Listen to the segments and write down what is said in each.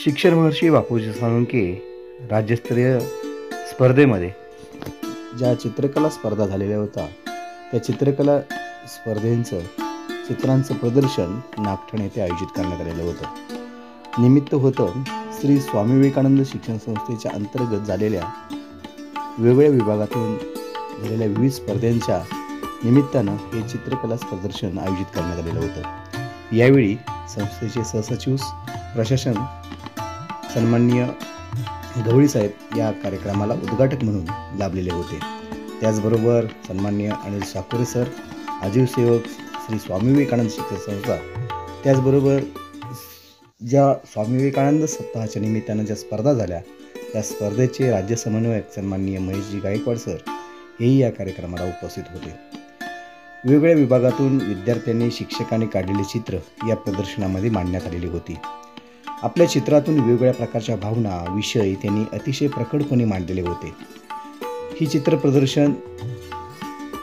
शिक्षण महर्षी बापूजी साळुंखे राज्यस्तरीय स्पर्धेमध्ये ज्या चित्रकला स्पर्धा झालेल्या होत्या त्या चित्रकला चित्रांचं प्रदर्शन नागठण येथे आयोजित करण्यात आलेलं होतं। निमित्त होतं श्री स्वामी विवेकानंद शिक्षण संस्थेच्या अंतर्गत झालेल्या वेगवेगळ्या विभागातून झालेल्या विविध स्पर्धांच्या निमित्तानं हे चित्रकला प्रदर्शन आयोजित करण्यात आलेलं होतं। यावेळी संस्थेचे सहसचिव प्रशासन सन्माननीय गवळी साहेब या कार्यक्रमाला उद्घाटक म्हणून लाभलेले होते। त्याचबरोबर सन्माननीय अनिल साकोरे सर, आजीव सेवक श्री स्वामी विवेकानंद शिक्षण संस्था, त्याचबरोबर ज्या स्वामी विवेकानंद सप्ताहाच्या निमित्तानं ज्या स्पर्धा झाल्या त्या स्पर्धेचे राज्य समन्वयक सन्माननीय महेशजी गायकवाड सर हेही या कार्यक्रमाला उपस्थित होते। वेगवेगळ्या विभागातून विद्यार्थ्यांनी शिक्षकांनी काढलेली चित्र या प्रदर्शनामध्ये मांडण्यात आलेली होती। आपल्या चित्रातून वेगवेगळ्या प्रकारच्या भावना विषय त्यांनी अतिशय प्रकटपणे मांडलेले होते। ही चित्र प्रदर्शन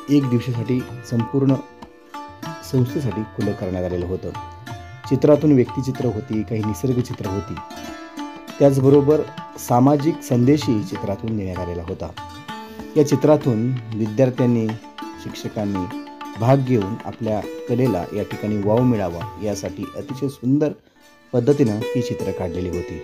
एक दिवसासाठी संपूर्ण संस्थेसाठी खुलं करण्यात आलेलं होतं। चित्रातून व्यक्तिचित्र होती, काही निसर्ग चित्र होती, त्याचबरोबर सामाजिक संदेशही चित्रातून देण्यात आलेला होता। या चित्रातून विद्यार्थ्यांनी शिक्षकांनी भाग घेऊन आपल्या कलेला या ठिकाणी वाव मिळावा यासाठी अतिशय सुंदर पद्धतीनं ही चित्र काढलेली होती।